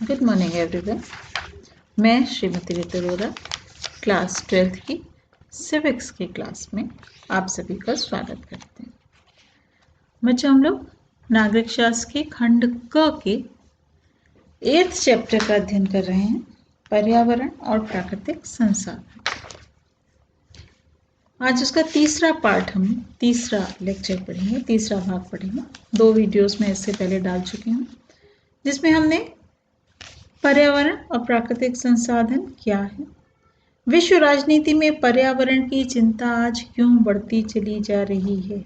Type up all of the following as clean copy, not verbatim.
Good morning everyone. मैं श्रीमती ऋतु Arora class 12th की civics की क्लास में आप सभी का स्वागत करते हैं। बच्चों, हम लोग नागरिक शास्त्र के खंड क के 8th चैप्टर का अध्ययन कर रहे हैं, पर्यावरण और प्राकृतिक संसाधन। आज उसका तीसरा पार्ट, हम तीसरा लेक्चर पढ़ेंगे, तीसरा भाग पढ़ेंगे। 2 वीडियोस में इससे पहले डाल चुकी हूँ, जिसमें हमने पर्यावरण और प्राकृतिक संसाधन क्या है, विश्व राजनीति में पर्यावरण की चिंता आज क्यों बढ़ती चली जा रही है,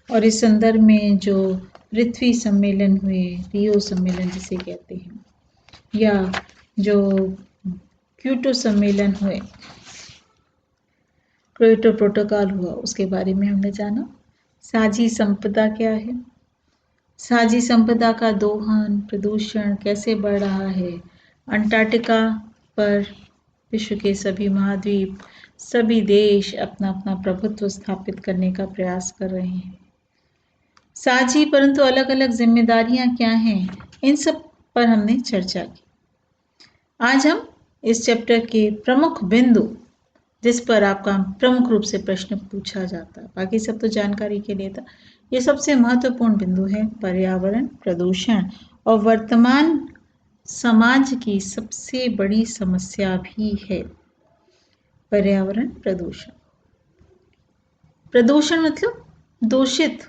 और इस संदर्भ में जो पृथ्वी सम्मेलन हुए, रियो सम्मेलन जिसे कहते हैं, या जो क्योटो सम्मेलन हुए, क्योटो प्रोटोकॉल हुआ, उसके बारे में हमने जाना। साझी संपदा क्या है, साझी संपदा का दोहन, प्रदूषण कैसे बढ़ रहा है, अंटार्कटिका पर विश्व के सभी महाद्वीप, सभी देश अपना अपना प्रभुत्व स्थापित करने का प्रयास कर रहे हैं। साझी परंतु अलग अलग जिम्मेदारियां क्या हैं, इन सब पर हमने चर्चा की। आज हम इस चैप्टर के प्रमुख बिंदु, जिस पर आपका प्रमुख रूप से प्रश्न पूछा जाता है, बाकी सब तो जानकारी के लिए था, ये सबसे महत्वपूर्ण बिंदु है पर्यावरण प्रदूषण, और वर्तमान समाज की सबसे बड़ी समस्या भी है पर्यावरण प्रदूषण। प्रदूषण मतलब दूषित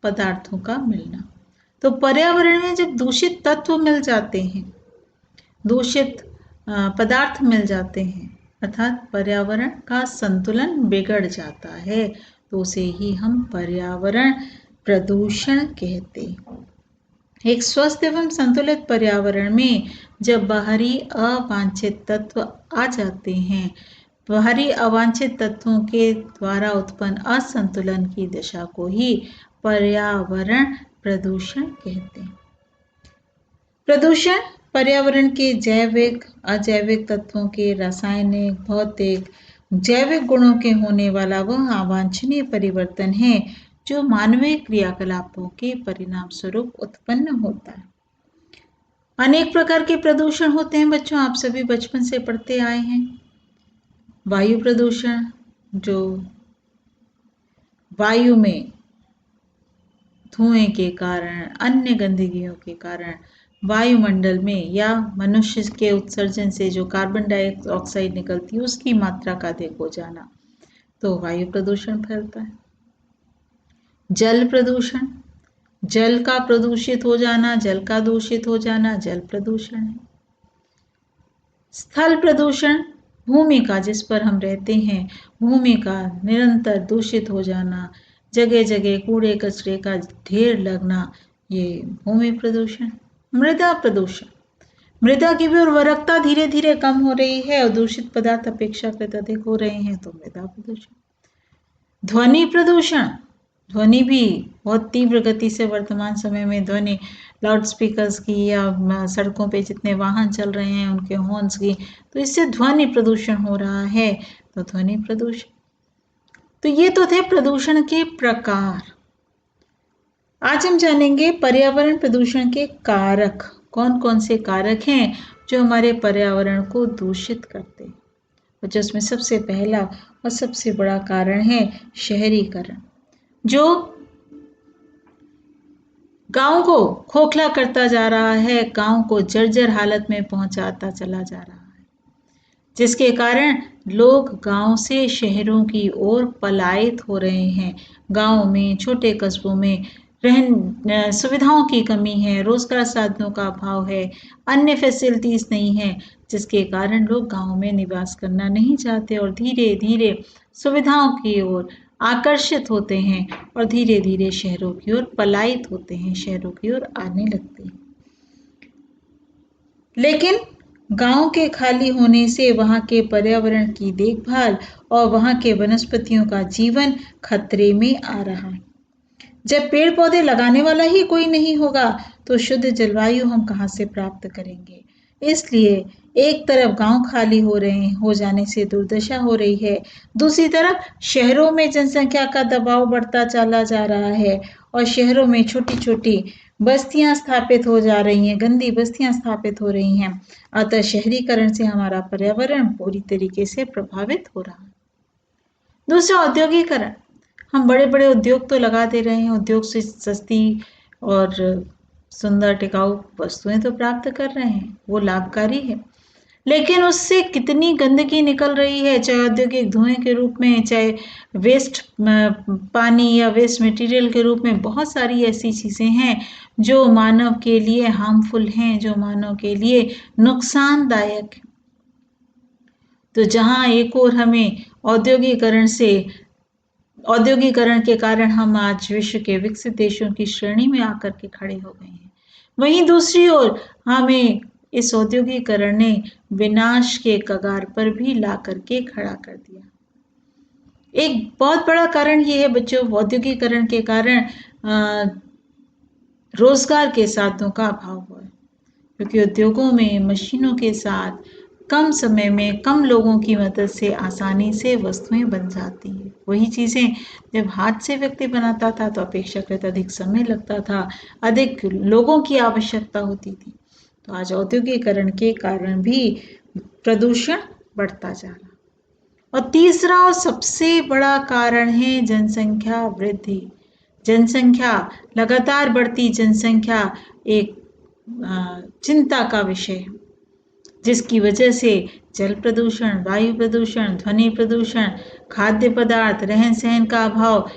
पदार्थों का मिलना। तो पर्यावरण में जब दूषित तत्व मिल जाते हैं, दूषित पदार्थ मिल जाते हैं, अर्थात पर्यावरण का संतुलन बिगड़ जाता है, तो उसे ही हम पर्यावरण प्रदूषण कहते हैं। एक स्वस्थ एवं संतुलित पर्यावरण में जब बाहरी अवांछित तत्व आ जाते हैं, बाहरी अवांछित तत्वों के द्वारा उत्पन्न असंतुलन की दिशा को ही पर्यावरण प्रदूषण कहते हैं। प्रदूषण पर्यावरण के जैविक अजैविक तत्वों के रासायनिक भौतिक जैविक गुणों के होने वाला वह अवांछनीय परिवर्तन है जो मानवीय क्रियाकलापों के परिणाम स्वरूप उत्पन्न होता है। अनेक प्रकार के प्रदूषण होते हैं बच्चों, आप सभी बचपन से पढ़ते आए हैं। वायु प्रदूषण, जो वायु में धुएं के कारण, अन्य गंदगियों के कारण वायुमंडल में या मनुष्य के उत्सर्जन से जो कार्बन डाइऑक्साइड निकलती है उसकी मात्रा का अधिक हो जाना, तो वायु प्रदूषण फैलता है। जल प्रदूषण, जल का प्रदूषित हो जाना, जल का दूषित हो जाना जल प्रदूषण है। स्थल प्रदूषण, भूमि का, जिस पर हम रहते हैं, भूमि का निरंतर दूषित हो जाना, जगह जगह कूड़े कचरे का ढेर लगना, ये भूमि प्रदूषण। मृदा प्रदूषण, मृदा की भी उर्वरकता धीरे धीरे कम हो रही है और दूषित पदार्थ अपेक्षाकृत अधिक हो रहे हैं, तो मृदा प्रदूषण। ध्वनि प्रदूषण, ध्वनि भी बहुत तीव्र गति से वर्तमान समय में ध्वनि, लाउड स्पीकर्स की या सड़कों पे जितने वाहन चल रहे हैं उनके हॉर्न्स की, तो इससे ध्वनि प्रदूषण हो रहा है, तो ध्वनि प्रदूषण। तो ये तो थे प्रदूषण के प्रकार। आज हम जानेंगे पर्यावरण प्रदूषण के कारक, कौन कौन से कारक हैं जो हमारे पर्यावरण को दूषित करते हैं। और जिसमें सबसे पहला और सबसे बड़ा कारण है शहरीकरण, जो गांव को खोखला करता जा रहा है, गांव को जर्जर हालत में पहुंचाता चला जा रहा है, जिसके कारण लोग गांव से शहरों की ओर पलायित हो रहे हैं। गांव में, छोटे कस्बों में सुविधाओं की कमी है, रोजगार साधनों का अभाव है, अन्य फैसिलिटीज नहीं है, जिसके कारण लोग गांव में निवास करना नहीं चाहते और धीरे धीरे सुविधाओं की ओर आकर्षित होते हैं और धीरे धीरे शहरों की ओर पलायित होते हैं, शहरों की ओर आने लगते हैं। लेकिन गांव के खाली होने से वहां के पर्यावरण की देखभाल और वहां के वनस्पतियों का जीवन खतरे में आ रहा है। जब पेड़ पौधे लगाने वाला ही कोई नहीं होगा तो शुद्ध जलवायु हम कहां से प्राप्त करेंगे। इसलिए एक तरफ गांव खाली हो जाने से दुर्दशा हो रही है, दूसरी तरफ शहरों में जनसंख्या का दबाव बढ़ता चला जा रहा है और शहरों में छोटी छोटी बस्तियां स्थापित हो जा रही हैं, गंदी बस्तियां स्थापित हो रही हैं। अतः शहरीकरण से हमारा पर्यावरण पूरी तरीके से प्रभावित हो रहा है। दूसरा, औद्योगिकरण। हम बड़े बड़े उद्योग तो लगा दे रहे हैं, उद्योग से सस्ती और सुंदर टिकाऊ वस्तुएं तो प्राप्त कर रहे हैं, वो लाभकारी है, लेकिन उससे कितनी गंदगी निकल रही है, चाहे औद्योगिक धुएं के रूप में, चाहे वेस्ट पानी या वेस्ट मटेरियल के रूप में। बहुत सारी ऐसी चीजें हैं जो मानव के लिए हार्मफुल हैं, जो मानव के लिए नुकसानदायक है। तो जहां एक और हमें औद्योगिकरण के कारण हम आज विश्व के विकसित देशों की श्रेणी में आकर के खड़े हो गए हैं, वहीं दूसरी ओर हमें इस औद्योगिकरण ने विनाश के कगार पर भी ला करके खड़ा कर दिया। एक बहुत बड़ा कारण ये है बच्चों, औद्योगिकरण के कारण रोजगार के साधनों का अभाव हुआ है, क्योंकि उद्योगों में मशीनों के साथ कम समय में कम लोगों की मदद से आसानी से वस्तुएं बन जाती हैं। वही चीजें जब हाथ से व्यक्ति बनाता था तो अपेक्षाकृत अधिक समय लगता था, अधिक लोगों की आवश्यकता होती थी। तो आज औद्योगिकरण के कारण भी प्रदूषण बढ़ता जा रहा। और तीसरा और सबसे बड़ा कारण है जनसंख्या वृद्धि। जनसंख्या, लगातार बढ़ती जनसंख्या एक चिंता का विषय है, जिसकी वजह से जल प्रदूषण, वायु प्रदूषण, ध्वनि प्रदूषण, खाद्य पदार्थ, रहन सहन का अभाव,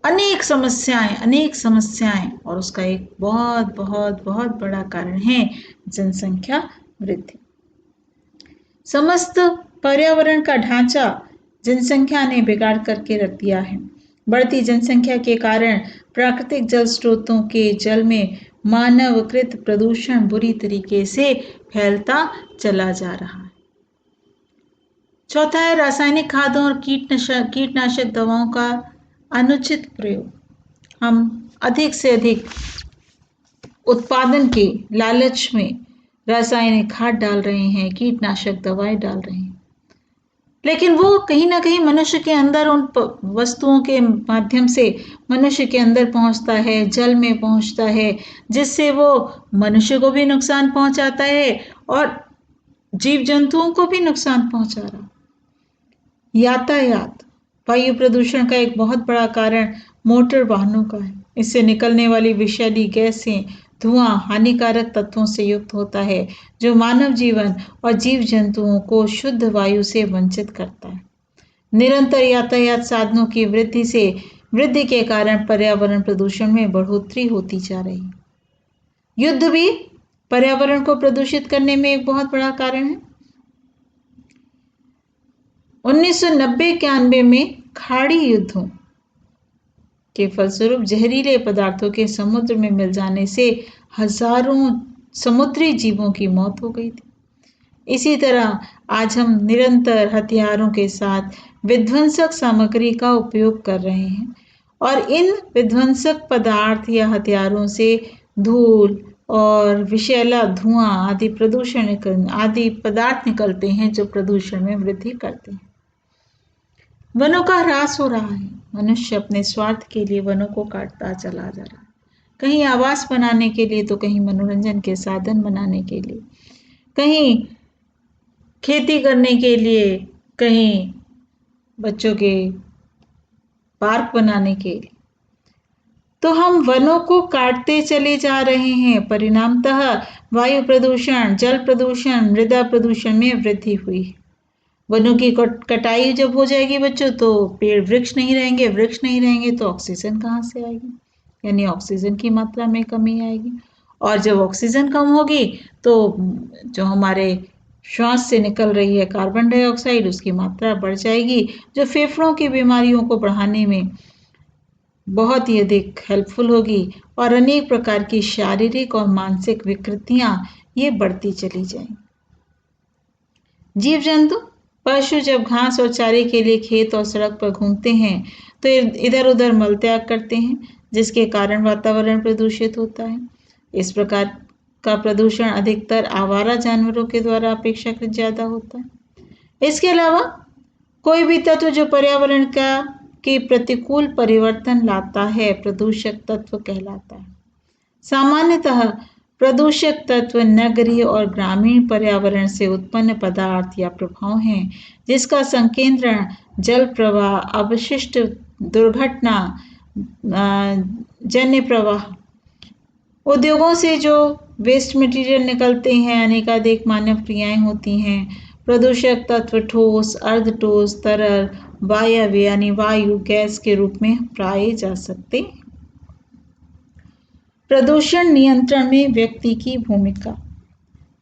अनेक समस्याएं, और उसका एक बहुत बहुत बहुत बड़ा कारण है जनसंख्या वृद्धि। समस्त पर्यावरण का ढांचा जनसंख्या ने बिगाड़ करके रख दिया है। बढ़ती जनसंख्या के कारण प्राकृतिक जल स्रोतों के जल में मानवकृत प्रदूषण बुरी तरीके से फैलता चला जा रहा है। चौथा है रासायनिक खादों और कीटनाशक दवाओं का अनुचित प्रयोग। हम अधिक से अधिक उत्पादन के लालच में रासायनिक खाद डाल रहे हैं, कीटनाशक दवाएं डाल रहे हैं, लेकिन वो कहीं ना कहीं मनुष्य के अंदर उन वस्तुओं के माध्यम से मनुष्य के अंदर पहुंचता है, जल में पहुंचता है, जिससे वो मनुष्य को भी नुकसान पहुंचाता है और जीव जंतुओं को भी नुकसान पहुंचा रहा। यातायात, वायु प्रदूषण का एक बहुत बड़ा कारण मोटर वाहनों का है। इससे निकलने वाली विषैली गैसें, धुआं हानिकारक तत्वों से युक्त होता है, जो मानव जीवन और जीव जंतुओं को शुद्ध वायु से वंचित करता है। निरंतर यातायात साधनों की वृद्धि के कारण पर्यावरण प्रदूषण में बढ़ोतरी होती जा रही है। युद्ध भी पर्यावरण को प्रदूषित करने में एक बहुत बड़ा कारण है। 1990-91 में खाड़ी युद्धों के फलस्वरूप जहरीले पदार्थों के समुद्र में मिल जाने से हजारों समुद्री जीवों की मौत हो गई थी। इसी तरह आज हम निरंतर हथियारों के साथ विध्वंसक सामग्री का उपयोग कर रहे हैं, और इन विध्वंसक पदार्थ या हथियारों से धूल और विषैला धुआं आदि पदार्थ निकलते हैं, जो प्रदूषण में वृद्धि करते हैं। वनों का ह्रास हो रहा है। मनुष्य अपने स्वार्थ के लिए वनों को काटता चला जा रहा है, कहीं आवास बनाने के लिए, तो कहीं मनोरंजन के साधन बनाने के लिए, कहीं खेती करने के लिए, कहीं बच्चों के पार्क बनाने के लिए। तो हम वनों को काटते चले जा रहे हैं। परिणामतः वायु प्रदूषण, जल प्रदूषण, मृदा प्रदूषण में वृद्धि हुई है। वनों की कटाई जब हो जाएगी बच्चों, तो पेड़ वृक्ष नहीं रहेंगे तो ऑक्सीजन कहाँ से आएगी, यानी ऑक्सीजन की मात्रा में कमी आएगी। और जब ऑक्सीजन कम होगी तो जो हमारे श्वास से निकल रही है कार्बन डाइऑक्साइड, उसकी मात्रा बढ़ जाएगी, जो फेफड़ों की बीमारियों को बढ़ाने में बहुत ही अधिक हेल्पफुल होगी, और अनेक प्रकार की शारीरिक और मानसिक विकृतियां ये बढ़ती चली जाएंगी। जीव जंतु, पशु जब घास और चारे के लिए खेत और सड़क पर घूमते हैं तो इधर उधर मल त्याग करते हैं, जिसके कारण वातावरण प्रदूषित होता है। इस प्रकार का प्रदूषण अधिकतर आवारा जानवरों के द्वारा अपेक्षाकृत ज्यादा होता है। इसके अलावा कोई भी तत्व जो पर्यावरण के प्रतिकूल परिवर्तन लाता है, प्रदूषक तत्व कहलाता है। सामान्यतः प्रदूषक तत्व नगरीय और ग्रामीण पर्यावरण से उत्पन्न पदार्थ या प्रभाव हैं, जिसका संकेंद्रण जल प्रवाह, अवशिष्ट दुर्घटना जन्य प्रवाह, उद्योगों से जो वेस्ट मटेरियल निकलते हैं, अनेकाधिक मानव क्रियाएं होती हैं। प्रदूषक तत्व ठोस, अर्ध ठोस, तरल, वायव्य यानी वायु, गैस के रूप में पाए जा सकते हैं। प्रदूषण नियंत्रण में व्यक्ति की भूमिका।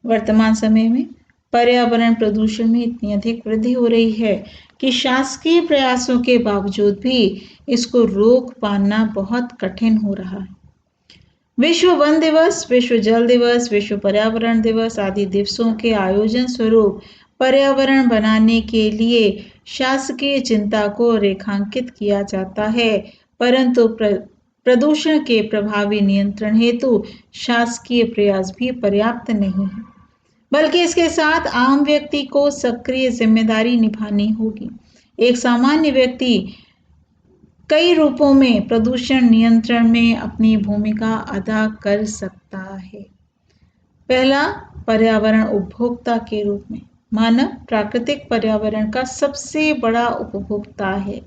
वर्तमान समय में पर्यावरण प्रदूषण में इतनी अधिक वृद्धि हो रही है कि शासकीय प्रयासों के बावजूद भी इसको रोक पाना बहुत कठिन हो रहा है। विश्व वन दिवस, विश्व जल दिवस, विश्व पर्यावरण दिवस आदि दिवसों के आयोजन स्वरूप पर्यावरण बनाने के लिए शासकीय चिंता को रेखांकित किया जाता है, परंतु प्रदूषण के प्रभावी नियंत्रण हेतु शासकीय प्रयास भी पर्याप्त नहीं है, बल्कि इसके साथ आम व्यक्ति को सक्रिय जिम्मेदारी निभानी होगी। एक सामान्य व्यक्ति कई रूपों में प्रदूषण नियंत्रण में अपनी भूमिका अदा कर सकता है। पहला, पर्यावरण उपभोक्ता के रूप में। मानव प्राकृतिक पर्यावरण का सबसे बड़ा उपभोक्ता है,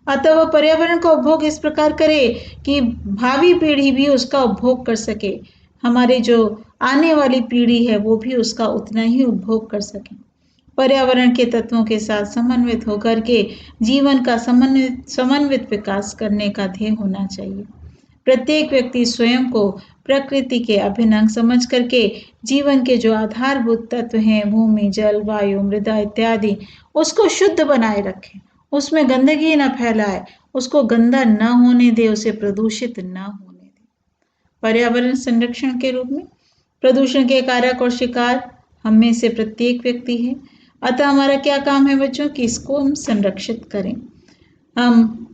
अतः वह पर्यावरण का उपभोग इस प्रकार करे कि भावी पीढ़ी भी उसका उपभोग कर सके, हमारी जो आने वाली पीढ़ी है वो भी उसका उतना ही उपभोग कर सके। पर्यावरण के तत्वों के साथ समन्वित होकर के जीवन का समन्वित विकास करने का ध्येय होना चाहिए। प्रत्येक व्यक्ति स्वयं को प्रकृति के अभिन्न अंग समझ करके जीवन के जो आधारभूत तत्व हैं, भूमि, जल, वायु, मृदा इत्यादि, उसको शुद्ध बनाए रखे, उसमें गंदगी न फैलाए, उसको गंदा न होने दे, उसे प्रदूषित न होने दे। पर्यावरण संरक्षण के रूप में प्रदूषण के कारक और शिकार हम में से प्रत्येक व्यक्ति है, अतः हमारा क्या काम है बच्चों कि इसको हम संरक्षित करें। हम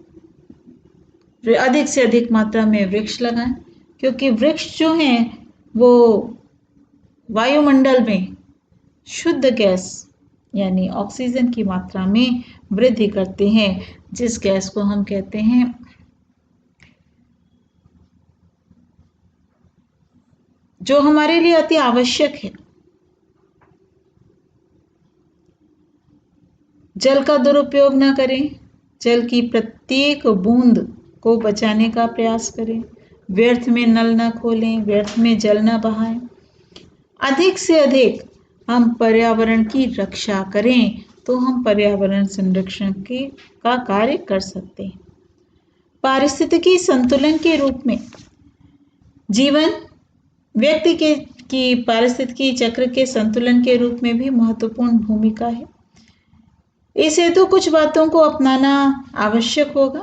अधिक से अधिक मात्रा में वृक्ष लगाएं, क्योंकि वृक्ष जो हैं वो वायुमंडल में शुद्ध गैस यानी ऑक्सीजन की मात्रा में वृद्धि करते हैं, जिस गैस को हम कहते हैं जो हमारे लिए अति आवश्यक है। जल का दुरुपयोग न करें, जल की प्रत्येक बूंद को बचाने का प्रयास करें, व्यर्थ में नल न खोलें, व्यर्थ में जल न बहाएं। अधिक से अधिक हम पर्यावरण की रक्षा करें तो हम पर्यावरण संरक्षण का कार्य कर सकते हैं। पारिस्थितिकी संतुलन के रूप में जीवन व्यक्ति की पारिस्थितिकी चक्र के संतुलन के रूप में भी महत्वपूर्ण भूमिका है। इस हेतु कुछ बातों को अपनाना आवश्यक होगा।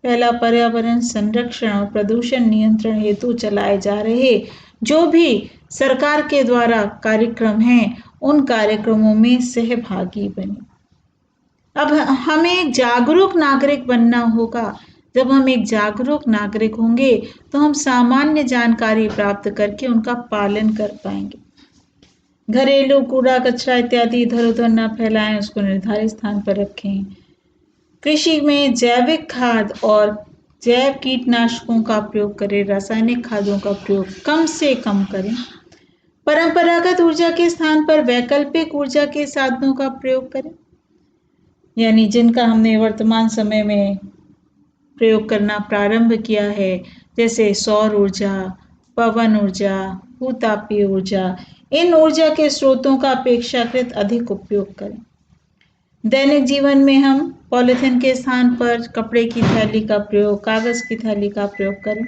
पहला, पर्यावरण संरक्षण और प्रदूषण नियंत्रण हेतु चलाए जा रहे जो भी सरकार के द्वारा कार्यक्रम हैं, उन कार्यक्रमों में सहभागी बने। अब हमें एक जागरूक नागरिक बनना होगा। जब हम एक जागरूक नागरिक होंगे तो हम सामान्य जानकारी प्राप्त करके उनका पालन कर पाएंगे। घरेलू कूड़ा कचरा इत्यादि इधर उधर न फैलाएं, उसको निर्धारित स्थान पर रखें। कृषि में जैविक खाद और जैव कीटनाशकों का प्रयोग करें, रासायनिक खादों का प्रयोग कम से कम करें। परंपरागत ऊर्जा के स्थान पर वैकल्पिक ऊर्जा के साधनों का प्रयोग करें, यानी जिनका हमने वर्तमान समय में प्रयोग करना प्रारंभ किया है, जैसे सौर ऊर्जा, पवन ऊर्जा, भूतापीय ऊर्जा। इन ऊर्जा के स्रोतों का अपेक्षाकृत अधिक उपयोग करें। दैनिक जीवन में हम पॉलिथीन के स्थान पर कपड़े की थैली का प्रयोग, कागज की थैली का प्रयोग करें।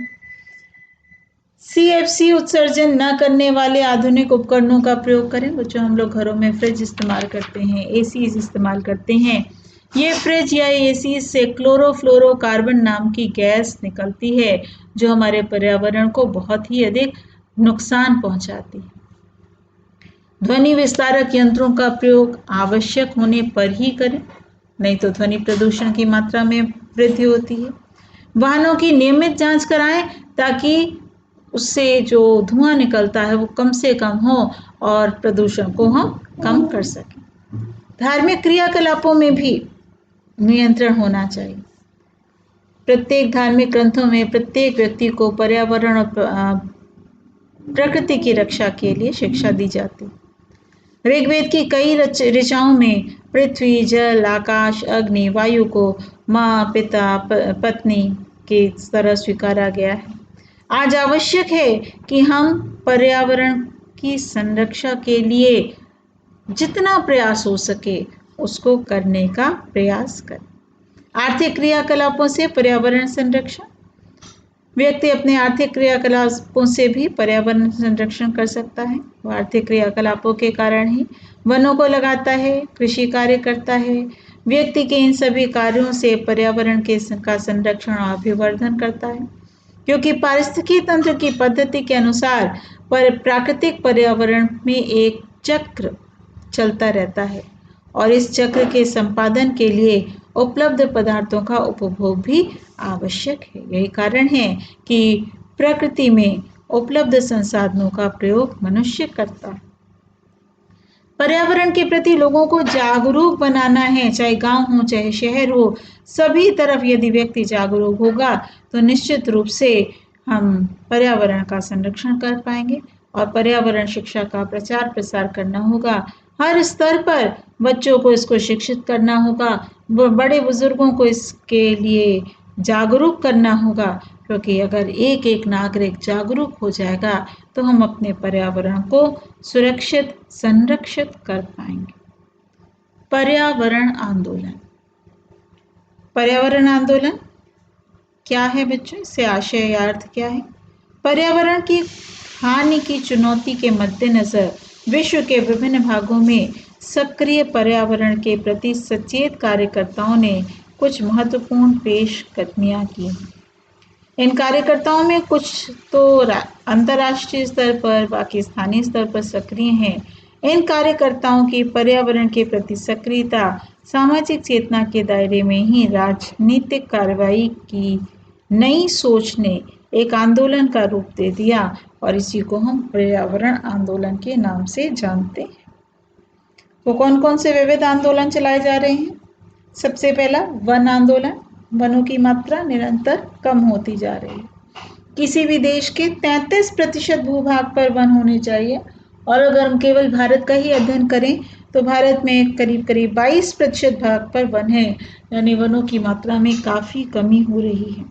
CFC उत्सर्जन न करने वाले आधुनिक उपकरणों का प्रयोग करें। जो हम लोग घरों में फ्रिज इस्तेमाल करते हैं, ACs इस्तेमाल करते हैं, ये फ्रिज या AC से क्लोरोफ्लोरोकार्बन नाम की गैस निकलती है जो हमारे पर्यावरण को बहुत ही अधिक नुकसान पहुंचाती है। ध्वनि विस्तारक यंत्रों का प्रयोग आवश्यक होने पर ही करें, नहीं तो ध्वनि प्रदूषण की मात्रा में वृद्धि होती है। वाहनों की नियमित जांच कराएं ताकि उससे जो धुआं निकलता है वो कम से कम हो और प्रदूषण को हम कम कर सकें। धार्मिक क्रियाकलापों में भी नियंत्रण होना चाहिए। प्रत्येक धार्मिक ग्रंथों में प्रत्येक व्यक्ति को पर्यावरण और प्रकृति की रक्षा के लिए शिक्षा दी जाती। ऋग्वेद की कई ऋचाओं में पृथ्वी, जल, आकाश, अग्नि, वायु को माँ, पिता, पत्नी की तरह स्वीकारा गया है। आज आवश्यक है कि हम पर्यावरण की संरक्षा के लिए जितना प्रयास हो सके उसको करने का प्रयास करें। आर्थिक क्रियाकलापों से पर्यावरण संरक्षण। व्यक्ति अपने आर्थिक क्रियाकलापों से भी पर्यावरण संरक्षण कर सकता है। वो आर्थिक क्रियाकलापों के कारण ही वनों को लगाता है, कृषि कार्य करता है। व्यक्ति के इन सभी कार्यों से पर्यावरण का संरक्षण और अभिवर्धन करता है, क्योंकि पारिस्थितिकी तंत्र की पद्धति के अनुसार प्राकृतिक पर्यावरण में एक चक्र चलता रहता है और इस चक्र के संपादन के लिए उपलब्ध पदार्थों का उपभोग भी आवश्यक है। यही कारण है कि प्रकृति में उपलब्ध संसाधनों का प्रयोग मनुष्य करता है। पर्यावरण के प्रति लोगों को जागरूक बनाना है, चाहे गांव हो चाहे शहर हो, सभी तरफ यदि व्यक्ति जागरूक होगा तो निश्चित रूप से हम पर्यावरण का संरक्षण कर पाएंगे। और पर्यावरण शिक्षा का प्रचार प्रसार करना होगा। हर स्तर पर बच्चों को इसको शिक्षित करना होगा, बड़े बुजुर्गों को इसके लिए जागरूक करना होगा, क्योंकि अगर एक एक नागरिक जागरूक हो जाएगा तो हम अपने पर्यावरण को सुरक्षित संरक्षित कर पाएंगे। पर्यावरण आंदोलन। पर्यावरण आंदोलन क्या है बच्चों? इससे आशय या अर्थ क्या है? पर्यावरण की हानि की चुनौती के मद्देनजर विश्व के विभिन्न भागों में सक्रिय पर्यावरण के प्रति सचेत कार्यकर्ताओं ने कुछ महत्वपूर्ण पेशकदमियां की हैं। इन कार्यकर्ताओं में कुछ तो अंतर्राष्ट्रीय स्तर पर, बाकी स्थानीय स्तर पर सक्रिय हैं। इन कार्यकर्ताओं की पर्यावरण के प्रति सक्रियता सामाजिक चेतना के दायरे में ही राजनीतिक कार्रवाई की नई सोच ने एक आंदोलन का रूप दे दिया और इसी को हम पर्यावरण आंदोलन के नाम से जानते हैं। तो कौन कौन से विविध आंदोलन चलाए जा रहे हैं? सबसे पहला वन आंदोलन। वनों की मात्रा निरंतर कम होती जा रही है। किसी भी देश के 33% भूभाग पर वन होने चाहिए, और अगर हम केवल भारत का ही अध्ययन करें तो भारत में करीब करीब 22% भाग पर वन है, यानी वनों की मात्रा में काफी कमी हो रही है।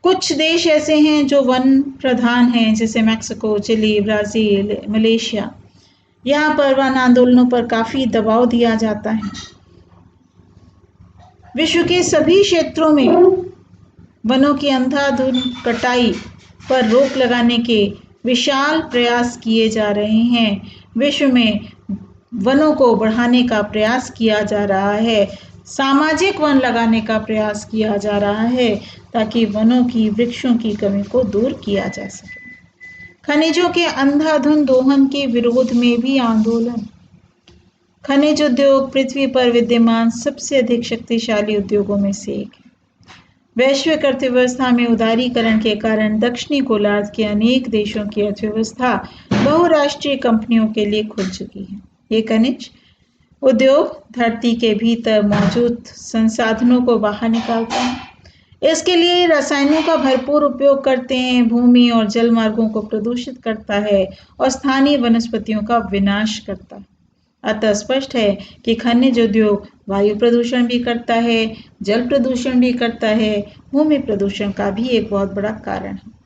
कुछ देश ऐसे हैं जो वन प्रधान हैं, जैसे मैक्सिको, चिली, ब्राजील, मलेशिया। यहाँ पर वन आंदोलनों पर काफी दबाव दिया जाता है। विश्व के सभी क्षेत्रों में वनों की अंधाधुंध कटाई पर रोक लगाने के विशाल प्रयास किए जा रहे हैं। विश्व में वनों को बढ़ाने का प्रयास किया जा रहा है, सामाजिक वन लगाने का प्रयास किया जा रहा है, ताकि वनों की, वृक्षों की कमी को दूर किया जा सके। खनिजों के अंधाधुंध दोहन के विरोध में भी आंदोलन। खनिज उद्योग पृथ्वी पर विद्यमान सबसे अधिक शक्तिशाली उद्योगों में से एक है। वैश्विक अर्थव्यवस्था में उदारीकरण के कारण दक्षिणी गोलार्ध के अनेक देशों की अर्थव्यवस्था बहुराष्ट्रीय कंपनियों के लिए खुल चुकी है। ये खनिज उद्योग धरती के भीतर मौजूद संसाधनों को बाहर निकालता है। इसके लिए रसायनों का भरपूर उपयोग करते हैं, भूमि और जल मार्गों को प्रदूषित करता है और स्थानीय वनस्पतियों का विनाश करता है। अतः स्पष्ट है कि खनिज उद्योग वायु प्रदूषण भी करता है, जल प्रदूषण भी करता है, भूमि प्रदूषण का भी एक बहुत बड़ा कारण है।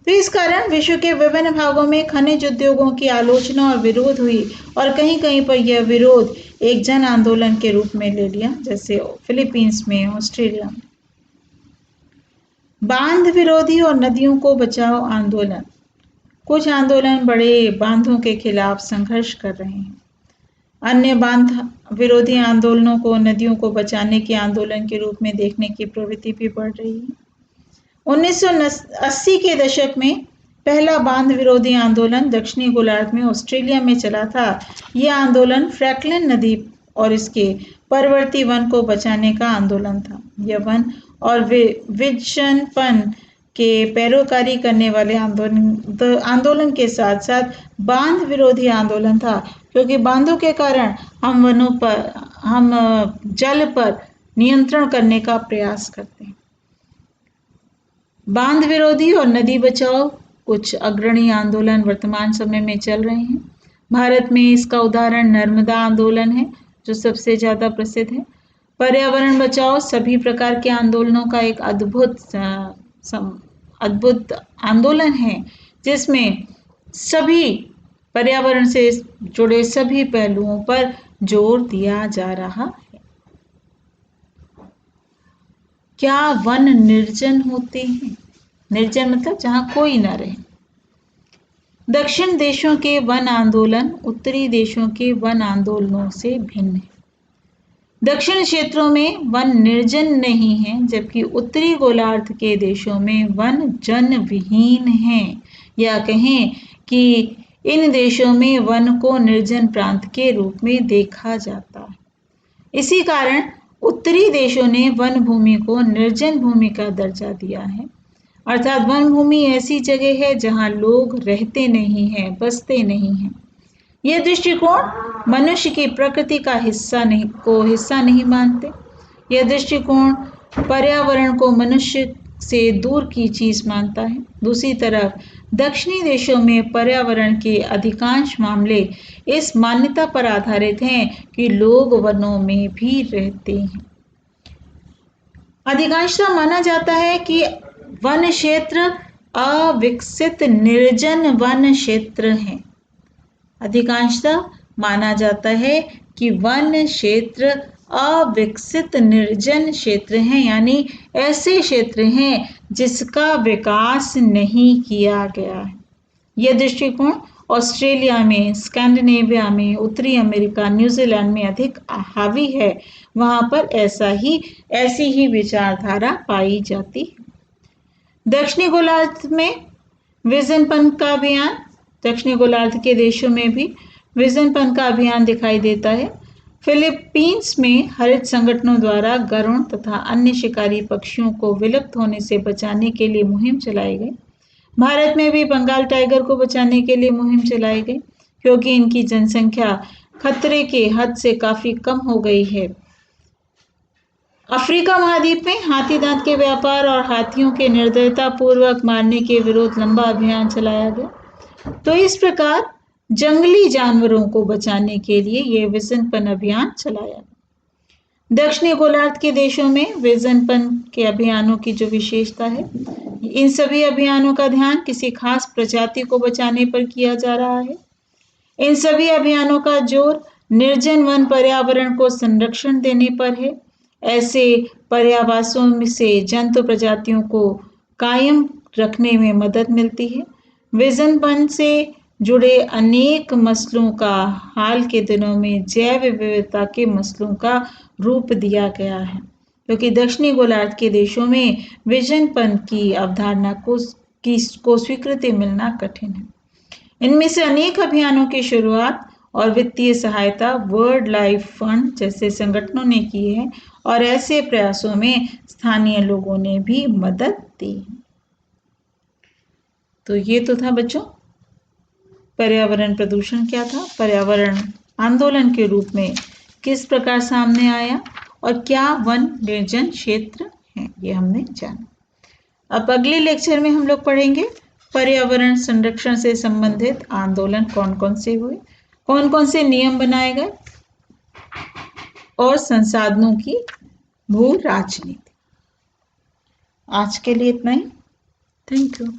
तो इस कारण विश्व के विभिन्न भागों में खनिज उद्योगों की आलोचना और विरोध हुई, और कहीं कहीं पर यह विरोध एक जन आंदोलन के रूप में ले लिया, जैसे फिलीपींस में, ऑस्ट्रेलिया में। बांध विरोधी और नदियों को बचाओ आंदोलन। कुछ आंदोलन बड़े बांधों के खिलाफ संघर्ष कर रहे हैं। अन्य बांध विरोधी आंदोलनों को नदियों को बचाने के आंदोलन के रूप में देखने की प्रवृत्ति भी बढ़ रही है। 1980 के दशक में पहला बांध विरोधी आंदोलन दक्षिणी गोलार्ध में ऑस्ट्रेलिया में चला था। यह आंदोलन फ्रैंकलिन नदी और इसके परवर्ती वन को बचाने का आंदोलन था। यह वन और विजनपन के पैरोकारी करने वाले आंदोलन के साथ साथ बांध विरोधी आंदोलन था, क्योंकि बांधों के कारण हम जल पर नियंत्रण करने का प्रयास करते हैं। बांध विरोधी और नदी बचाओ कुछ अग्रणी आंदोलन वर्तमान समय में चल रहे हैं। भारत में इसका उदाहरण नर्मदा आंदोलन है जो सबसे ज्यादा प्रसिद्ध है। पर्यावरण बचाओ सभी प्रकार के आंदोलनों का एक अद्भुत आंदोलन है जिसमें सभी पर्यावरण से जुड़े सभी पहलुओं पर जोर दिया जा रहा है। क्या वन निर्जन होते हैं? निर्जन मतलब जहां कोई ना रहे। दक्षिण देशों के वन आंदोलन उत्तरी देशों के वन आंदोलनों से भिन्न है। दक्षिण क्षेत्रों में वन निर्जन नहीं है जबकि उत्तरी गोलार्ध के देशों में वन जन विहीन हैं, या कहें कि इन देशों में वन को निर्जन प्रांत के रूप में देखा जाता है। इसी कारण उत्तरी देशों ने वन भूमि को निर्जन भूमि का दर्जा दिया है, अर्थात वन भूमि ऐसी जगह है जहां लोग रहते नहीं हैं, बसते नहीं हैं। यह दृष्टिकोण मनुष्य की प्रकृति का हिस्सा नहीं मानते। यह दृष्टिकोण पर्यावरण को मनुष्य से दूर की चीज मानता है। दूसरी तरफ दक्षिणी देशों में पर्यावरण के अधिकांश मामले इस मान्यता पर आधारित हैं कि लोग वनों में भी रहते हैं। अधिकांशतः माना जाता है कि वन क्षेत्र अविकसित निर्जन वन क्षेत्र हैं। अधिकांशतः माना जाता है कि वन क्षेत्र अविकसित निर्जन क्षेत्र हैं, यानी ऐसे क्षेत्र हैं जिसका विकास नहीं किया गया है। यह दृष्टिकोण ऑस्ट्रेलिया में, स्कैंडिनेविया में, उत्तरी अमेरिका, न्यूजीलैंड में अधिक हावी है। वहां पर ऐसी ही विचारधारा पाई जाती है। दक्षिणी गोलार्ध में विजन पंथ का अभियान, दक्षिणी गोलार्ध के देशों में भी विजन पंथ का अभियान दिखाई देता है। फिलीपींस में हरित संगठनों द्वारा गरुड़ तथा अन्य शिकारी पक्षियों को विलुप्त होने से बचाने के लिए मुहिम चलाई गई। भारत में भी बंगाल टाइगर को बचाने के लिए मुहिम चलाई गई क्योंकि इनकी जनसंख्या खतरे के हद से काफी कम हो गई है। अफ्रीका महाद्वीप में हाथी दांत के व्यापार और हाथियों के निर्दयता पूर्वक मारने के विरोध लंबा अभियान चलाया गया। तो इस प्रकार जंगली जानवरों को बचाने के लिए यह विजनपन अभियान चलाया। दक्षिणी गोलार्ध के देशों में विजनपन के अभियानों की जो विशेषता है, इन सभी अभियानों का ध्यान किसी खास प्रजाति को बचाने पर किया जा रहा है। इन सभी अभियानों का जोर निर्जन वन पर्यावरण को संरक्षण देने पर है। ऐसे पर्यावासों से जंतु प्रजातियों को कायम रखने में मदद मिलती है। विजनपन से जुड़े अनेक मसलों का हाल के दिनों में जैव विविधता के मसलों का रूप दिया गया है, क्योंकि दक्षिणी गोलार्ध के देशों में विजनपन की अवधारणा को स्वीकृति मिलना कठिन है। इनमें से अनेक अभियानों की शुरुआत और वित्तीय सहायता वर्ल्ड लाइफ फंड जैसे संगठनों ने की है और ऐसे प्रयासों में स्थानीय लोगों ने भी मदद दी। तो ये तो था बच्चों पर्यावरण प्रदूषण क्या था, पर्यावरण आंदोलन के रूप में किस प्रकार सामने आया और क्या वन निर्जन क्षेत्र है, ये हमने जाना। अब अगले लेक्चर में हम लोग पढ़ेंगे पर्यावरण संरक्षण से संबंधित आंदोलन कौन कौन से हुए, कौन कौन से नियम बनाए गए और संसाधनों की भू राजनीति। आज के लिए इतना ही। Thank you.